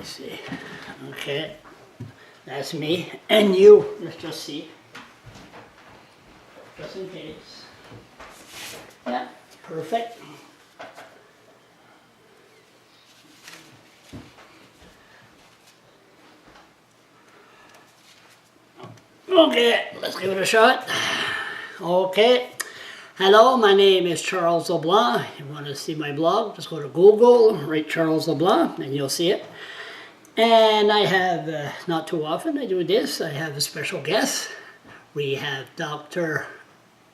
me see. Okay, that's me. And you, let's just see. Just in case. Yeah, perfect. Okay, let's give it a shot. Okay. Hello, my name is Charles LeBlanc. If you want to see my blog, just go to Google, write Charles LeBlanc, and you'll see it. And I have, not too often I do this, I have a special guest. We have Dr.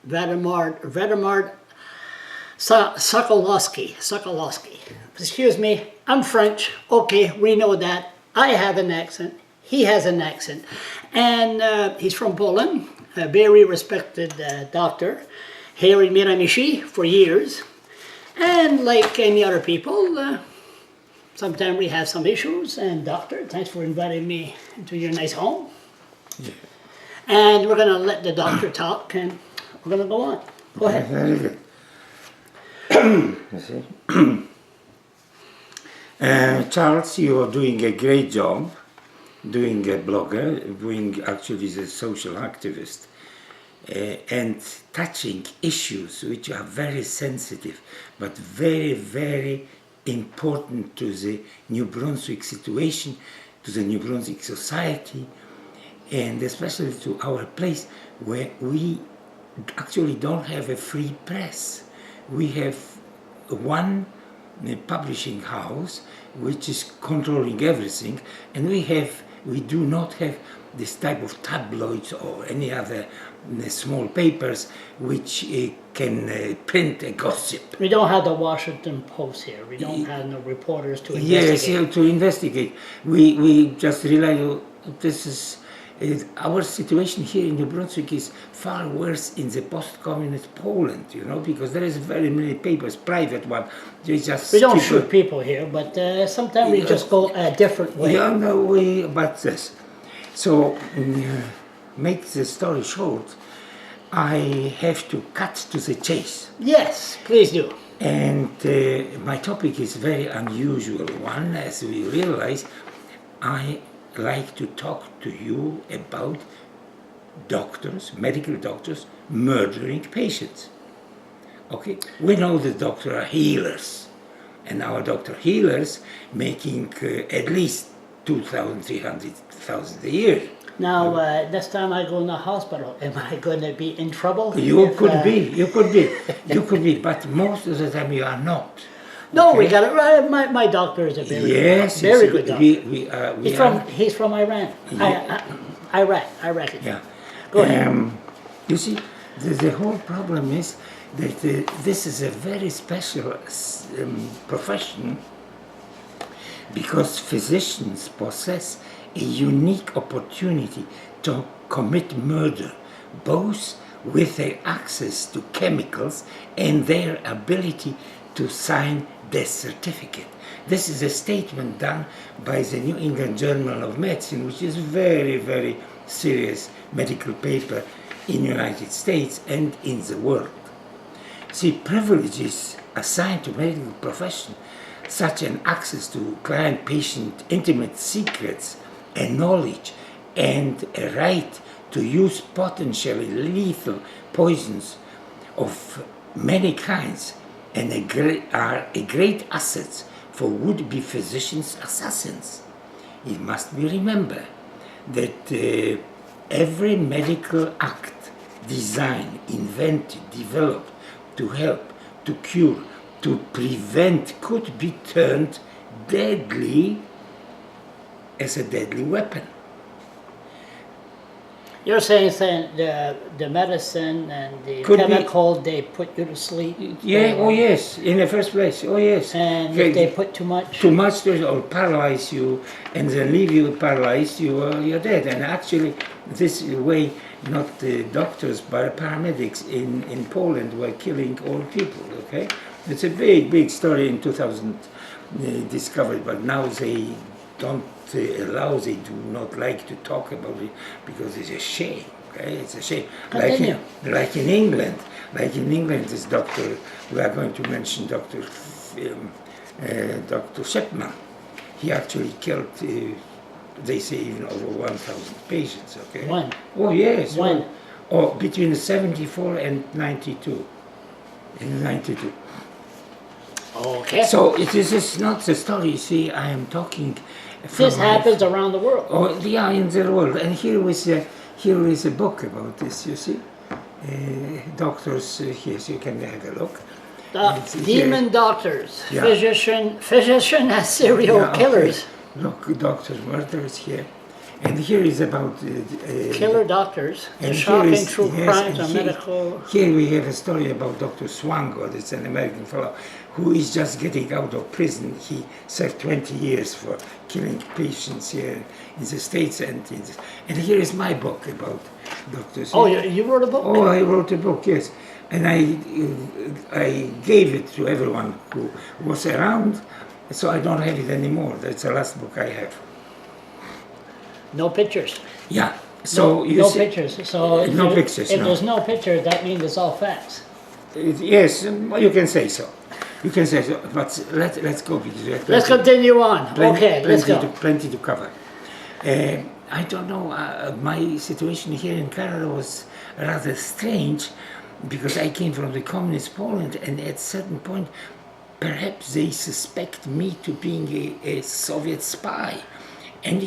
Wlodzimierz Sokolowski. Excuse me, I'm French. Okay, we know that. I have an accent. He has an accent. And he's from Poland, a very respected doctor here in Miramichi for years. And like any other people, sometimes we have some issues. And doctor, thanks for inviting me into your nice home. Yeah. And we're going to let the doctor talk, and we're going to go on. Go ahead. Very good. Charles, you are doing a great job, doing a blogger, doing actually as a social activist, and touching issues which are very sensitive, but very, very important to the New Brunswick situation, to the New Brunswick society, and especially to our place where we actually don't have a free press. We have one publishing house which is controlling everything, and we do not have this type of tabloids or any other small papers which can print a gossip. We don't have the Washington Post here. We don't have no reporters to investigate. Yes, to investigate. We just rely on this is our situation here in New Brunswick is far worse in the post-communist Poland, you know, because there is very many papers, private one. They just we don't shoot people here, but sometimes we just go a different way. Yeah, no, but this. So, make the story short, I have to cut to the chase. Yes, please do. And my topic is very unusual one, as we realize. I like to talk to you about doctors, medical doctors, murdering patients. Okay, we know the doctors are healers, and our doctor healers making at least 2,000, 300,000 a year. Now, this time I go in the hospital, am I going to be in trouble? You could be, but most of the time you are not. No, okay? We got it right. My doctor is a very good doctor. He's from Iran. Yeah. Iraq. Yeah. Go ahead. You see, the whole problem is that this is a very special profession, because physicians possess a unique opportunity to commit murder, both with their access to chemicals and their ability to sign death certificate. This is a statement done by the New England Journal of Medicine, which is very, very serious medical paper in the United States and in the world. See, privileges assigned to medical profession, such as access to client-patient intimate secrets and knowledge, and a right to use potentially lethal poisons of many kinds, and are a great asset for would-be physicians' assassins. It must be remembered that every medical act designed, invented, developed to help, to cure, to prevent could be turned deadly as a deadly weapon. You're saying the medicine and the chemical, they put you to sleep? Yeah, oh yes, in the first place, oh yes. And if they put too much? Too much or paralyze you and then leave you paralyzed, you're dead. And actually, this way, not the doctors but paramedics in Poland were killing all people, okay? It's a big story in 2000 discovered, but now they don't they do not like to talk about it because it's a shame. Okay, it's a shame. Like in England, this doctor. We are going to mention Dr. Shepman. he actually killed, they say, even over 1,000 patients. Okay. When? Oh yes. When? Oh, between 74 and 92. In 92. Okay. So this is not the story. See, I am talking. From This happens around the world. Oh, yeah, in the world. And here is a book about this. You see, doctors. Here, so you can have a look. It's Demon here. doctors, Yeah. physician as serial Yeah, okay. killers. Look, doctors, murders here, and here is about Killer doctors, the and here shocking is- true yes, crimes and of here- medical. Here we have a story about Dr. Swango. It's an American fellow who is just getting out of prison. He served 20 years for killing patients here in the States. And here is my book about doctors. Oh, you wrote a book? Oh, I wrote a book, yes. And I gave it to everyone who was around, so I don't have it anymore. That's the last book I have. No pictures. Yeah. So you no see, pictures. So if no there- pictures, If no. there's no picture, that means it's all facts. Yes, you can say so. You can say so. But let's go because we have Let's plenty- continue on. plenty- Okay, let's plenty go. plenty to cover. I don't know. My situation here in Canada was rather strange because I came from the communist Poland, and at a certain point, perhaps they suspect me to being a Soviet spy, and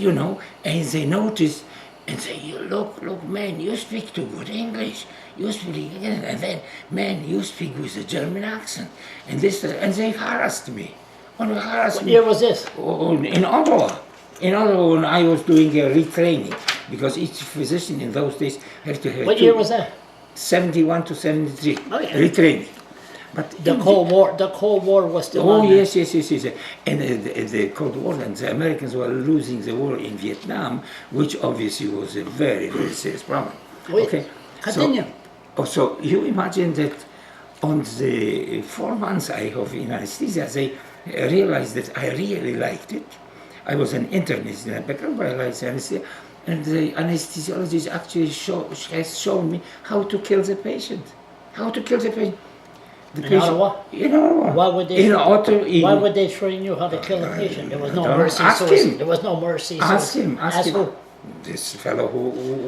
and they notice and say, look, man, you speak too good English. You speak, and then, man, you speak with a German accent, and they harassed me. What year was this? In Ottawa. In Ottawa, when I was doing a retraining, because each physician in those days had to have What year was that? 71 to 73. Oh, yeah. Retraining. But The Cold War. The Cold War was still Oh on there. yes. And the Cold War, and the Americans were losing the war in Vietnam, which obviously was a very, very serious problem. Wait, Okay. continue. So you imagine that on the 4 months I have in anesthesia, they realized that I really liked it. I was an internist in a background, but I liked anesthesia. And the anesthesiologist actually has shown me how to kill the patient. How to kill the patient. In Ottawa? In Ottawa. Why would they? Why would they train you how to kill a patient? There was no don't mercy. ask source. him. There was no mercy. Ask source. him. Ask who? This fellow who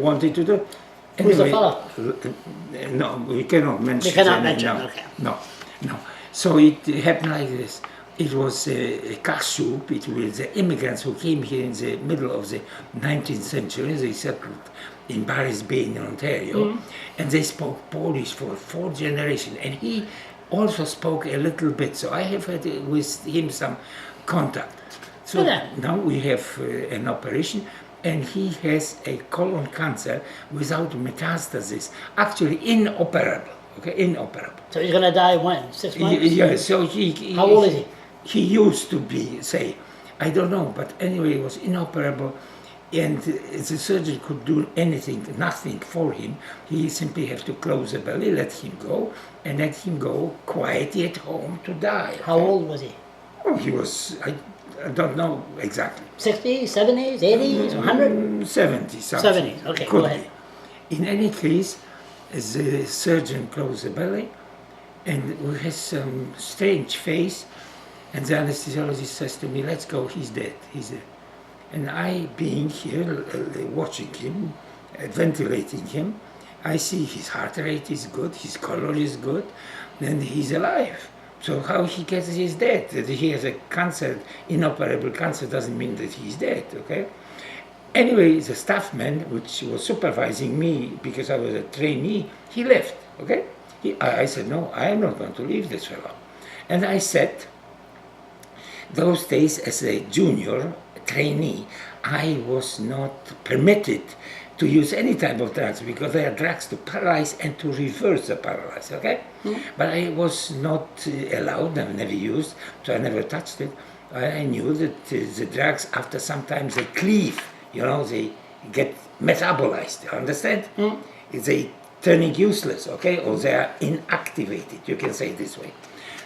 wanted to do. Who's the fellow? No, we cannot mention. You cannot his name, mention, no, okay. No. So it happened like this. It was a cashew between the immigrants who came here in the middle of the 19th century. They settled in Barry's Bay in Ontario, and they spoke Polish for 4 generations. And he also spoke a little bit, so I have had with him some contact. So Okay. now we have an operation, and he has a colon cancer without metastasis, actually inoperable. Okay, inoperable. So he's gonna die when? 6 months? Yeah, so How old is he? He used to be, say, I don't know, but anyway, it was inoperable, and the surgeon could do nothing for him. He simply have to close the belly, let him go, and let him go quietly at home to die. How old was he? Oh, he was, I don't know exactly. 60s, 70s, 80s, 100? 70 something. 70s, okay, Could go ahead. be. In any case, the surgeon closed the belly, and we had some strange face, and the anesthesiologist says to me, let's go, he's dead. And I, being here, watching him, ventilating him, I see his heart rate is good, his color is good, and he's alive. So how he gets he's dead? That he has a cancer, inoperable cancer, doesn't mean that he's dead, okay? Anyway, the staff man, which was supervising me because I was a trainee, he left, okay? I said, no, I am not going to leave this fellow. And I said, those days as a junior trainee, I was not permitted to use any type of drugs because they are drugs to paralyze and to reverse the paralysis, okay? But I was not allowed, I've never used, so I never touched it. I knew that the drugs, after sometimes they cleave, they get metabolized, you understand? They turning useless, okay? Or they are inactivated, you can say it this way.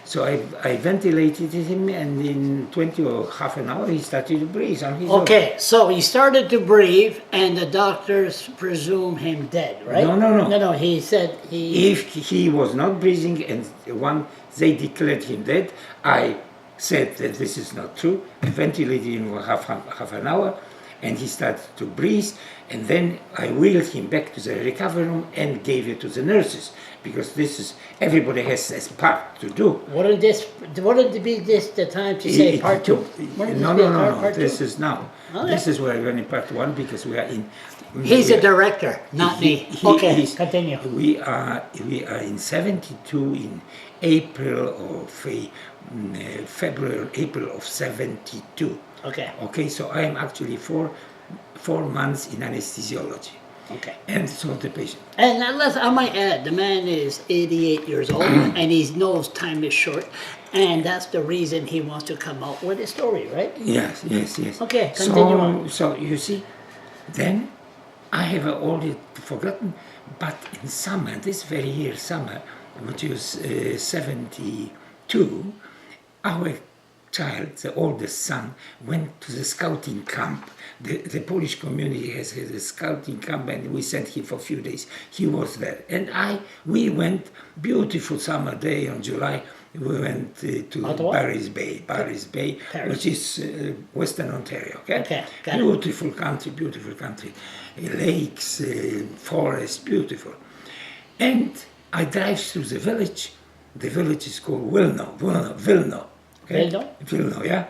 So I ventilated him, and in 20 or half an hour, he started to breathe on his own. Okay, so he started to breathe, and the doctors presume him dead, right? No. No, he said he... If he was not breathing and once they declared him dead, I said that this is not true. I ventilated him for half an hour, and he started to breathe. And then I wheeled him back to the recovery room and gave it to the nurses, because this is everybody has a part to do. Wouldn't it be this the time to say part two? No. This is now. Okay. This is where we're in part one, because we are in. He's a director, not me. Okay, continue. We are in 72 in April of April of 72. Okay. Okay, so I am actually four months in anesthesiology. Okay. And so the patient. And I might add, the man is 88 years old, and he knows time is short, and that's the reason he wants to come out with a story, right? Yes. Okay, continue on. So you see, then I have already forgotten, but in summer, this very year summer, which was 72, our child, the oldest son, went to the scouting camp. The Polish community has a scouting camp, and we sent him for a few days. He was there, and we went, beautiful summer day in July. We went to Barry's Bay, Paris. which is Western Ontario. Okay, got it. Beautiful country, lakes, forest, beautiful. And I drive through the village. The village is called Wilno. Okay? Wilno, yeah.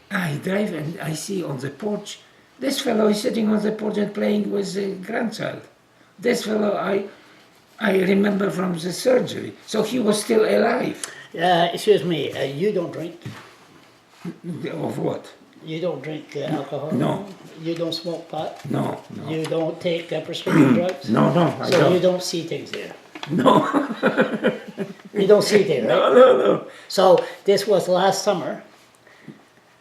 I drive and I see on the porch, this fellow is sitting on the porch and playing with the grandchild. This fellow I remember from the surgery, so he was still alive. Excuse me, you don't drink? Of what? You don't drink alcohol? No. You don't smoke pot? No. You don't take prescription drugs? No, I so don't. You don't see things there? No. You don't see things, right? No. So this was last summer?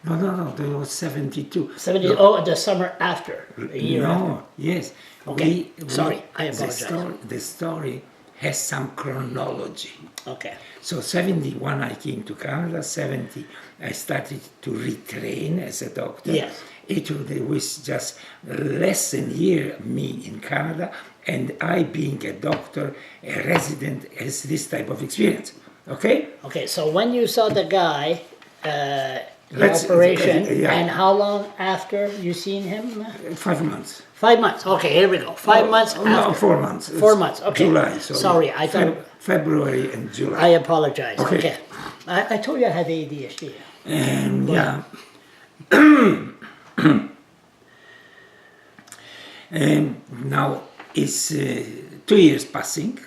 No, that was 72. The summer after, a year after? Yes. Okay, sorry, I apologize. The story has some chronology. Okay. So 71 I came to Canada, 70 I started to retrain as a doctor. Yes. It was just less than a year me in Canada, and I being a doctor, a resident, has this type of experience. Okay? Okay, so when you saw the guy, the operation, and how long after you seen him? 5 months. 5 months, okay, here we go. 5 months after. No, 4 months. 4 months, okay. July, sorry I thought... February and July. I apologize, okay. I told you I had ADHD. And yeah. And now it's 2 years passing.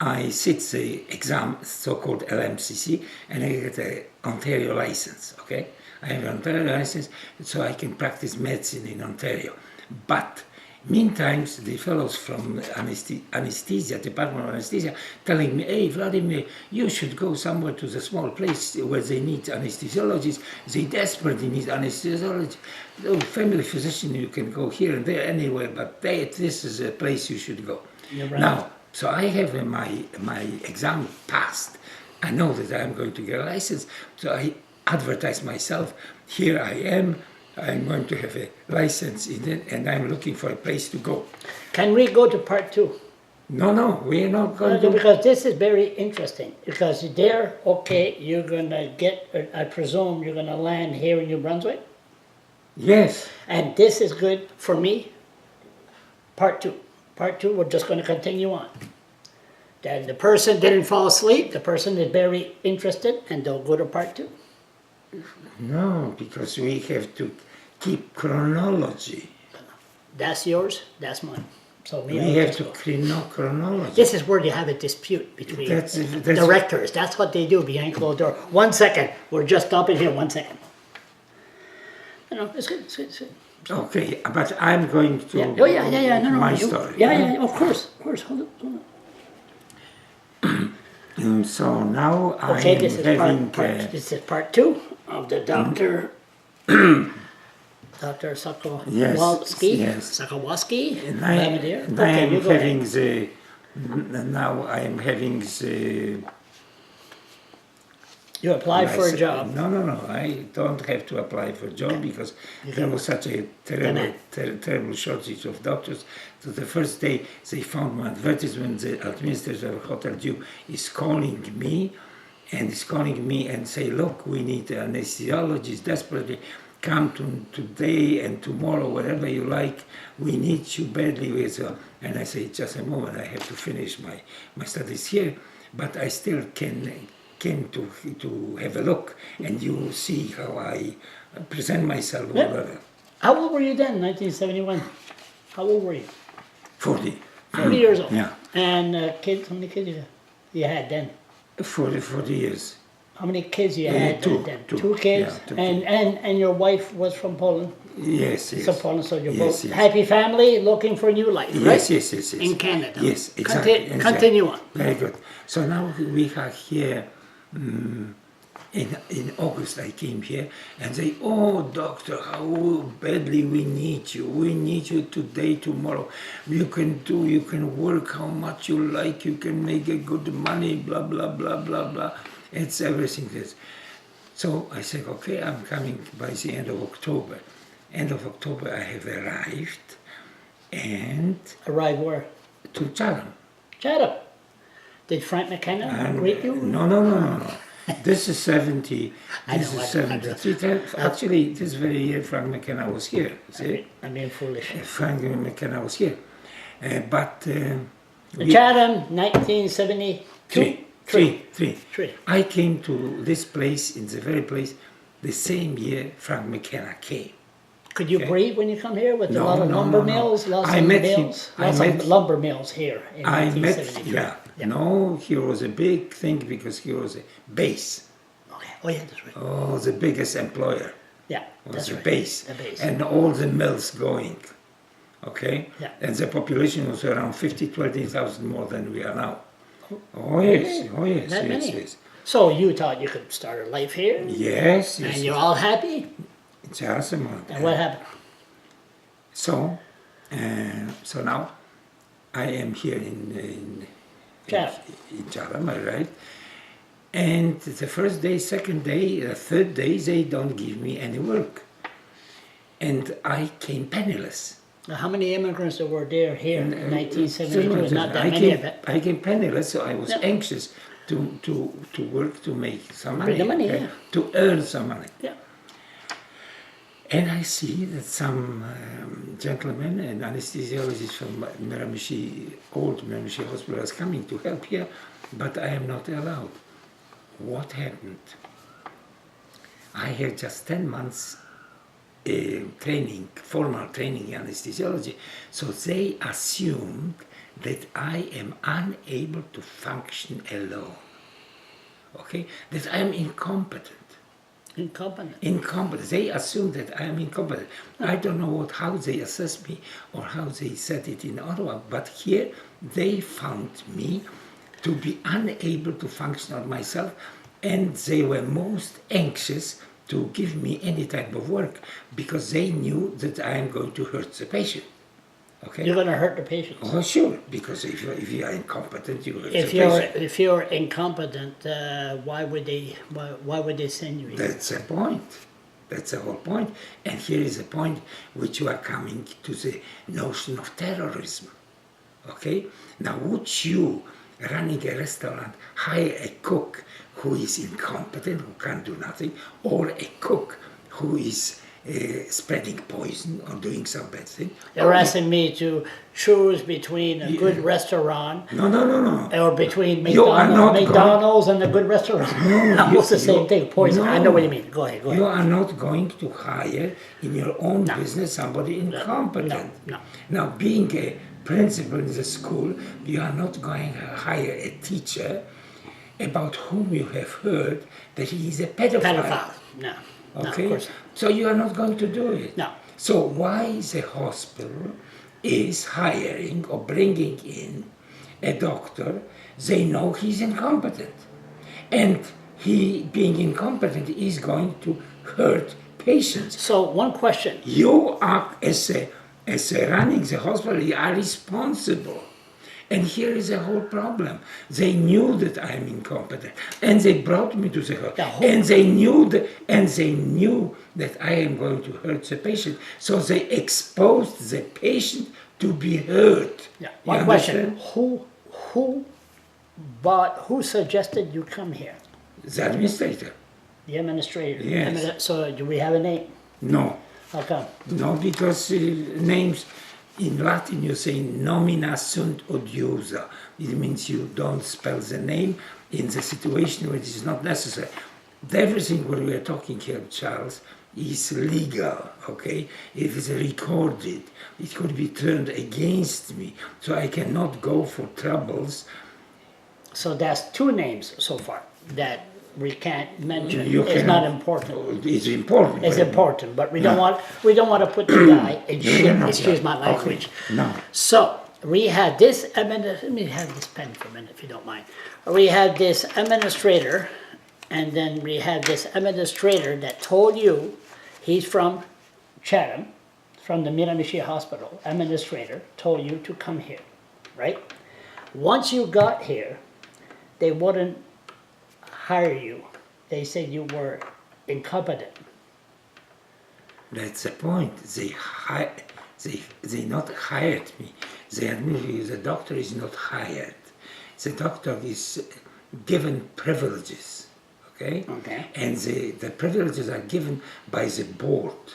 I sit the exam, so-called LMCC, and I get an Ontario license, okay? I have an Ontario license, so I can practice medicine in Ontario. But meantime, the fellows from anesthesia, Department of Anesthesia, telling me, hey, Wlodzimierz, you should go somewhere to the small place where they need anesthesiologists. They desperately need anesthesiologists. Oh, family physician, you can go here and there, anywhere, but this is a place you should go. You're right. Now, so I have my exam passed. I know that I'm going to get a license, so I advertise myself. Here I am. I'm going to have a license in it, and I'm looking for a place to go. Can we go to part 2? No, we're not going to. Because this is very interesting. Because there, okay, you're going to get, I presume you're going to land here in New Brunswick? Yes. And this is good for me. Part 2. Part 2, we're just going to continue on. Then the person didn't fall asleep, the person is very interested, and they'll go to part 2. No, because we have to keep chronology. That's yours, that's mine. So We have to chronology. This is where you have a dispute between directors. That's what they do behind closed door. 1 second, we're just stopping here, 1 second. No, it's good, it's good, it's good. Okay, but I'm going to no, my story. Yeah, of course, hold on. So now Okay, I'm this is having... this is part 2 of the Dr. Dr. Sokolowski. Yes. Sokolowski. And I am having the... You applied for a job. No, I don't have to apply for a job because there was such a terrible shortage of doctors. So the first day they found my advertisement, the administrator of Hotel Dew is calling me and is calling me and say, look, we need an anesthesiologist desperately. Come to today and tomorrow, whatever you like. We need you badly. And I say, just a moment, I have to finish my studies here, but I still came to have a look, and you will see how I present myself. Yeah. Whatever. How old were you then, 1971? How old were you? 40. 40 years old. Yeah. And kids, how many kids you had then? 40 years. How many kids you had two, then? two. Two kids? Yeah, two and your wife was from Poland? Yes, yes. So Poland, so you're Yes, both yes. happy family looking for a new life, right? Yes. In Canada. Yes, exactly. Continue on. Very good. So now we are here. In August I came here and they, oh doctor, how badly we need you today, tomorrow. You can work how much you like, you can make a good money, blah, blah, blah, blah, blah. It's everything this. So I said, okay, I'm coming by the end of October. End of October I have arrived and... Arrive where? To Chatham. Chatham. Did Frank McKenna greet you? No. This is 70. I This know, is I know. 73. Actually, this very year Frank McKenna was here. See? I'm being foolish. Frank McKenna was here. But Chatham, 1972? Three. I came to this place, in the very place, the same year Frank McKenna came. Could you breathe when you come here with a No, lot of no, lumber no, no. mills? Lots I of met him. mills? I Lots met- of lumber mills here in I met, 1973. yeah. No, he was a big thing because he was a base. Okay. Oh yeah, that's right. Oh, the biggest employer. Yeah, Was that's the right. base. The base. And all the mills going. Okay? Yeah. And the population was around 20,000 more than we are now. Oh yes, oh yes, That yes, many? yes. So you thought you could start a life here? Yes, yes. And you're all happy? Just a moment. And what happened? So now I am here in Chatham. in Chatham, right? And the first day, second day, third day, they don't give me any work. And I came penniless. Now, how many immigrants there were there here in And, 1972? Not that I many, I came, bet. I came penniless, so I was Yeah. anxious to work to make some money. Bring the money, okay? yeah. To earn some money. Yeah. And I see that some gentlemen and anesthesiologists from Miramichi, old Miramichi Hospital is coming to help here, but I am not allowed. What happened? I had just 10 months training, formal training in anesthesiology, so they assumed that I am unable to function alone. Okay? That I am incompetent. Incompetent. They assume that I am incompetent. I don't know how they assess me or how they set it in Ottawa, but here they found me to be unable to function on myself, and they were most anxious to give me any type of work because they knew that I am going to hurt the patient. Okay? You're going to hurt the patients. Oh, sure, because if you are incompetent, you hurt the patient. If you're incompetent, why would they send you here? That's the point. That's the whole point. And here is a point which you are coming to the notion of terrorism. Okay? Now, would you, running a restaurant, hire a cook who is incompetent, who can't do nothing, or a cook who is spreading poison or doing some bad thing? You're asking me to choose between a good restaurant No. or between You are not McDonald's and a good restaurant. Almost the same thing, poison. I know what you mean. Go ahead. You are not going to hire in your own business somebody incompetent. No. Now, being a principal in the school, you are not going to hire a teacher about whom you have heard that he is a pedophile. No. Okay? No, of course. So you are not going to do it. No. So why the hospital is hiring or bringing in a doctor, they know he's incompetent. And he, being incompetent, is going to hurt patients. So one question. You are, as a running the hospital, you are responsible. And here is the whole problem. They knew that I am incompetent, and they brought me to the hospital. And they knew that I am going to hurt the patient. So they exposed the patient to be hurt. Yeah. You One question. understand? Who suggested you come here? The administrator. The administrator. Yes. So do we have a name? No. How come? No, because names in Latin you say nomina sunt odiosa. It means you don't spell the name in the situation where it is not necessary. Everything what we are talking here, Charles, is legal, okay? It is recorded. It could be turned against me, so I cannot go for troubles. So that's 2 names so far that we can't mention. You It's cannot- not important. It's important. It's but- important, but we don't want to put the guy in shit. no, Excuse no. my language. Okay. No. So we had this. Let me have this pen for a minute, if you don't mind. We had this administrator, and then we had this administrator that told you he's from Chatham, from the Miramichi Hospital. Administrator told you to come here, right? Once you got here, they wouldn't hire you. They said you were incompetent. That's the point. They not hired me. The doctor is not hired. The doctor is given privileges, okay? Okay. And the privileges are given by the board.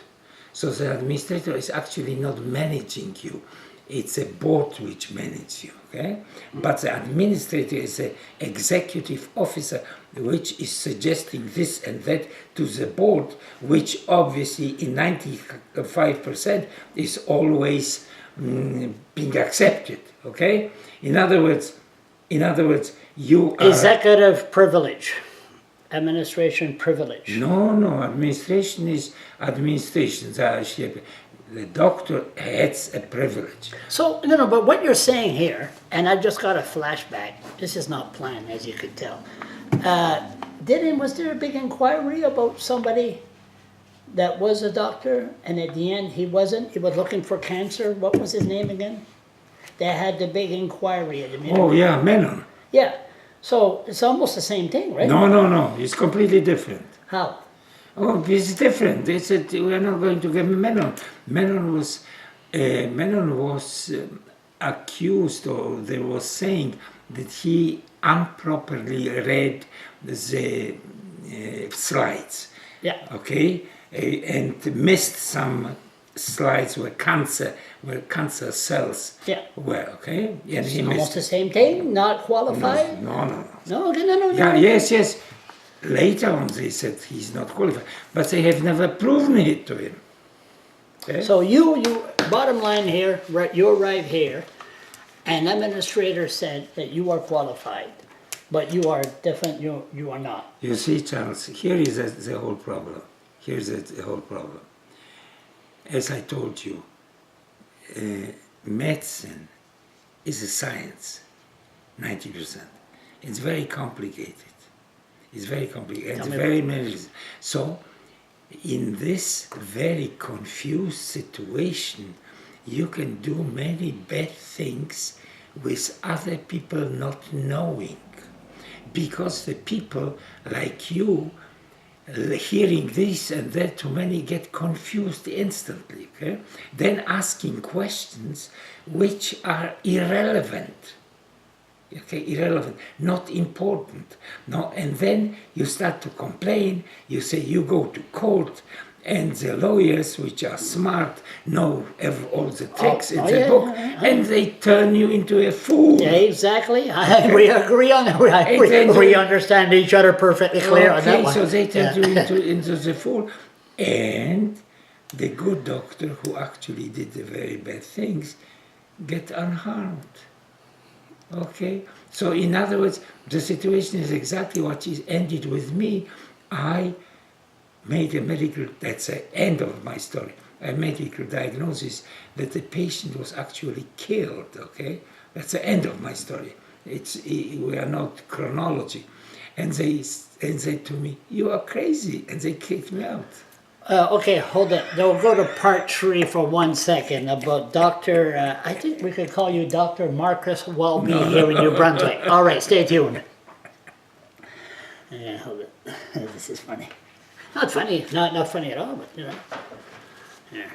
So the administrator is actually not managing you. It's a board which manages you, okay? But the administrator is an executive officer which is suggesting this and that to the board, which obviously in 95% is always being accepted, okay? In other words, you are... Executive privilege, administration privilege. No, administration is administration. The doctor has a privilege. So, no, but what you're saying here, and I just got a flashback, this is not planned, as you could tell. Was there a big inquiry about somebody that was a doctor, and at the end he wasn't? He was looking for cancer. What was his name again? They had the big inquiry at the meeting. Oh, yeah, Menon. Yeah. So it's almost the same thing, right? No, it's completely different. How? Oh, it's different. We are not going to get Menon. Menon was accused, or they were saying that he improperly read the slides. Yeah. Okay, and missed some slides where cancer cells Yeah. were. Okay, and he Almost missed. the same thing. Not qualified. No. No. Okay, no. Yeah, yes. Later on, they said he's not qualified, but they have never proven it to him. Okay? So you bottom line here, right, you're right here, an administrator said that you are qualified, but you are different, you are not. You see, Charles, here is the whole problem. Here's the whole problem. As I told you, medicine is a science, 90%. It's very complicated. It's very complicated. It's very many. So, in this very confused situation, you can do many bad things with other people not knowing. Because the people like you, hearing this and that too many, get confused instantly. Okay? Then asking questions which are irrelevant. Okay, irrelevant, not important. No, and then you start to complain. You say you go to court, and the lawyers, which are smart, know all the tricks in the book, and they turn you into a fool. Yeah, exactly. We agree on that. We understand each other perfectly clear on that one. So they turn you into the fool, and the good doctor who actually did the very bad things get unharmed. Okay, so in other words, the situation is exactly what is ended with me. I made a medical, that's the end of my story, a medical diagnosis that the patient was actually killed, okay? That's the end of my story. We are not chronology. And they said to me, you are crazy, and they kicked me out. Okay, hold it. We'll go to part 3 for 1 second about Dr. I think we could call you Dr. Marcus Welby here in New Brunswick. All right, stay tuned. Yeah, hold it. This is funny. Not funny, not funny at all, but you know. Yeah.